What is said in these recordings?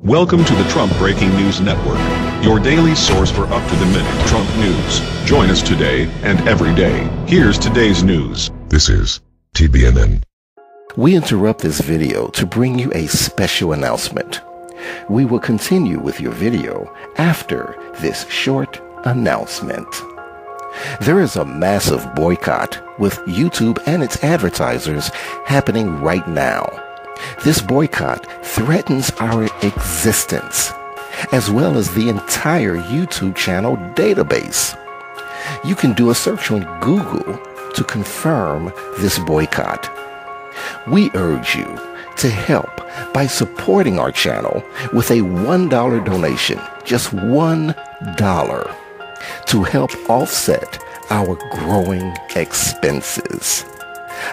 Welcome to the Trump Breaking News Network, your daily source for up-to-the-minute Trump news. Join us today and every day. Here's today's news. This is TBNN. We interrupt this video to bring you a special announcement. We will continue with your video after this short announcement. There is a massive boycott with YouTube and its advertisers happening right now. This boycott threatens our existence, as well as the entire YouTube channel database. You can do a search on Google to confirm this boycott. We urge you to help by supporting our channel with a $1 donation, just $1, to help offset our growing expenses.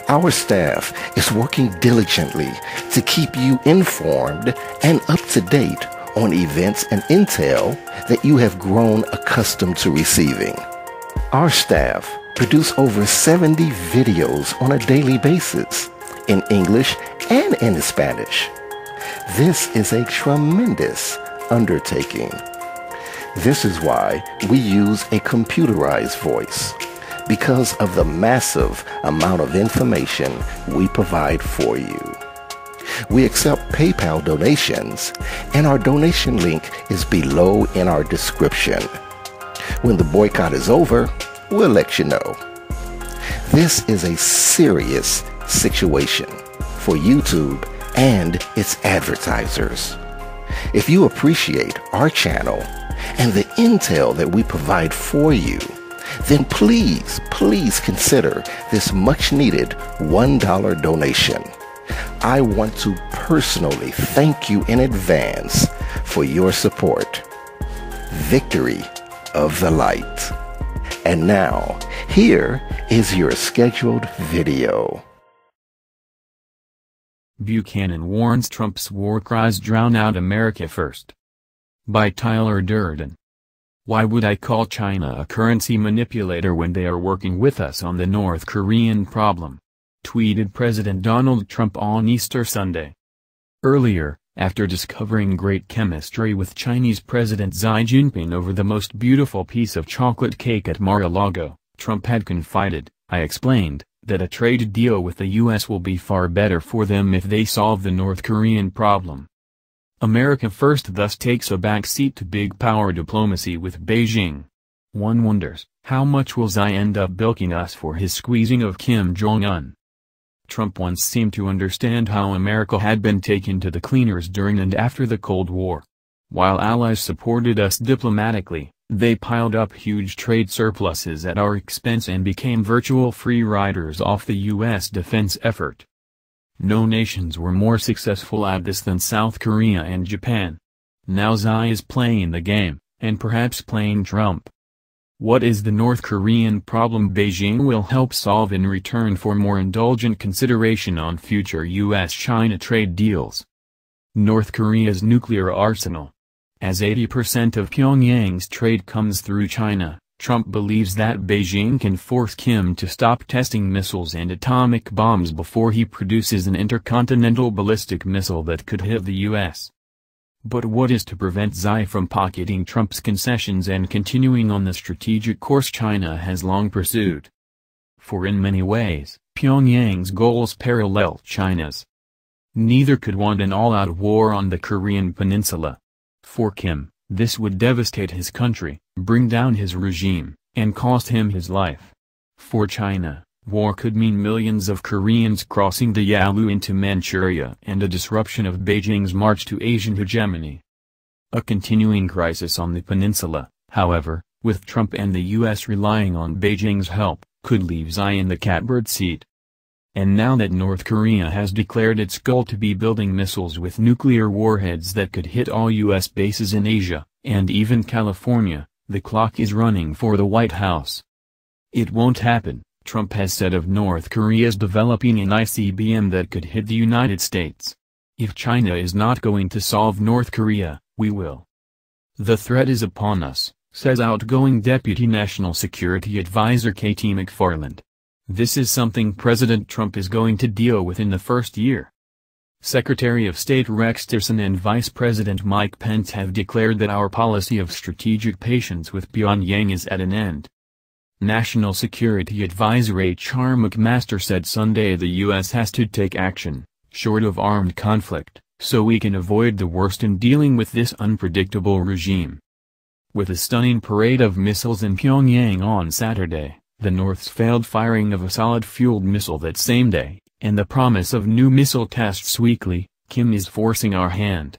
Our staff is working diligently to keep you informed and up to date on events and intel that you have grown accustomed to receiving. Our staff produce over 70 videos on a daily basis in English and in Spanish. This is a tremendous undertaking. This is why we use a computerized voice, because of the massive amount of information we provide for you. We accept PayPal donations, and our donation link is below in our description. When the boycott is over, we'll let you know. This is a serious situation for YouTube and its advertisers. If you appreciate our channel and the intel that we provide for you, then please consider this much-needed $1 donation. I want to personally thank you in advance for your support. Victory of the light. And now, here is your scheduled video. Buchanan warns Trump's war cries drown out America first. By Tyler Durden. Why would I call China a currency manipulator when they are working with us on the North Korean problem? Tweeted President Donald Trump on Easter Sunday. Earlier, after discovering great chemistry with Chinese President Xi Jinping over the most beautiful piece of chocolate cake at Mar-a-Lago, Trump had confided, "I explained, that a trade deal with the U.S. will be far better for them if they solve the North Korean problem." America first thus takes a backseat to big power diplomacy with Beijing. One wonders, how much will Xi end up bilking us for his squeezing of Kim Jong Un? Trump once seemed to understand how America had been taken to the cleaners during and after the Cold War. While allies supported us diplomatically, they piled up huge trade surpluses at our expense and became virtual free riders off the U.S. defense effort. No nations were more successful at this than South Korea and Japan. Now Xi is playing the game, and perhaps playing Trump. What is the North Korean problem Beijing will help solve in return for more indulgent consideration on future U.S.-China trade deals? North Korea's nuclear arsenal. As 80% of Pyongyang's trade comes through China, Trump believes that Beijing can force Kim to stop testing missiles and atomic bombs before he produces an intercontinental ballistic missile that could hit the U.S. But what is to prevent Xi from pocketing Trump's concessions and continuing on the strategic course China has long pursued? For in many ways, Pyongyang's goals parallel China's. Neither could want an all-out war on the Korean peninsula. For Kim, this would devastate his country, bring down his regime, and cost him his life. For China, war could mean millions of Koreans crossing the Yalu into Manchuria and a disruption of Beijing's march to Asian hegemony. A continuing crisis on the peninsula, however, with Trump and the U.S. relying on Beijing's help, could leave Xi in the catbird seat. And now that North Korea has declared its goal to be building missiles with nuclear warheads that could hit all U.S. bases in Asia, and even California, the clock is running for the White House. It won't happen, Trump has said of North Korea's developing an ICBM that could hit the United States. If China is not going to solve North Korea, we will. The threat is upon us, says outgoing Deputy National Security Advisor Katie McFarland. This is something President Trump is going to deal with in the first year. Secretary of State Rex Tillerson and Vice President Mike Pence have declared that our policy of strategic patience with Pyongyang is at an end. National Security Advisor H.R. McMaster said Sunday the U.S. has to take action, short of armed conflict, so we can avoid the worst in dealing with this unpredictable regime. With a stunning parade of missiles in Pyongyang on Saturday, the North's failed firing of a solid-fueled missile that same day, and the promise of new missile tests weekly, Kim is forcing our hand.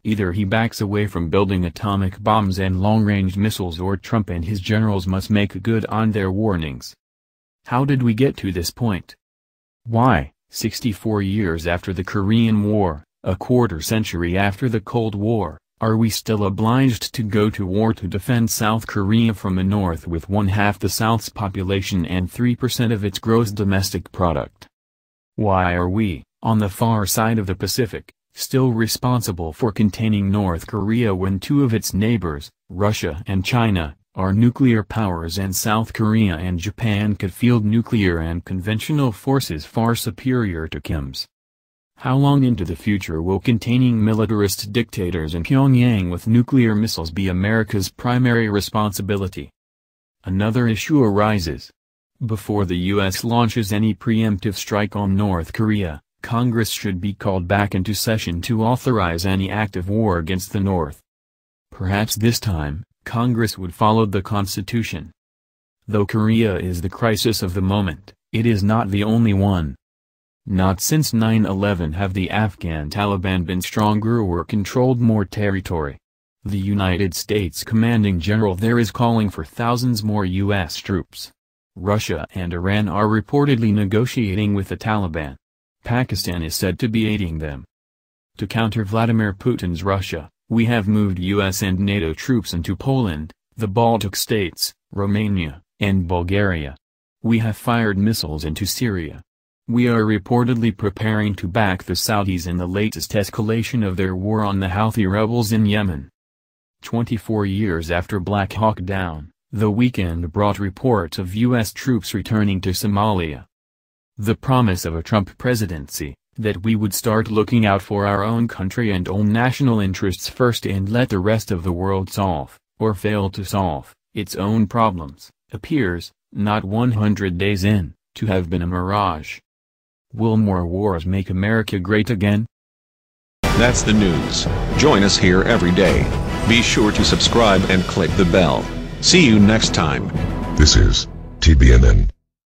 Either he backs away from building atomic bombs and long-range missiles, or Trump and his generals must make good on their warnings. How did we get to this point? Why, 64 years after the Korean War, a quarter century after the Cold War, are we still obliged to go to war to defend South Korea from a North with one-half the South's population and 3% of its gross domestic product? Why are we, on the far side of the Pacific, still responsible for containing North Korea when two of its neighbors, Russia and China, are nuclear powers, and South Korea and Japan could field nuclear and conventional forces far superior to Kim's? How long into the future will containing militarist dictators in Pyongyang with nuclear missiles be America's primary responsibility? Another issue arises. Before the U.S. launches any preemptive strike on North Korea, Congress should be called back into session to authorize any act of war against the North. Perhaps this time, Congress would follow the Constitution. Though Korea is the crisis of the moment, it is not the only one. Not since 9/11 have the Afghan Taliban been stronger or controlled more territory. The United States commanding general there is calling for thousands more U.S. troops. Russia and Iran are reportedly negotiating with the Taliban. Pakistan is said to be aiding them. To counter Vladimir Putin's Russia, we have moved U.S. and NATO troops into Poland, the Baltic states, Romania, and Bulgaria. We have fired missiles into Syria. We are reportedly preparing to back the Saudis in the latest escalation of their war on the Houthi rebels in Yemen. 24 years after Black Hawk Down, the weekend brought reports of U.S. troops returning to Somalia. The promise of a Trump presidency, that we would start looking out for our own country and own national interests first and let the rest of the world solve, or fail to solve, its own problems, appears, not 100 days in, to have been a mirage. Will more wars make America great again? That's the news. Join us here every day. Be sure to subscribe and click the bell. See you next time. This is TBNN.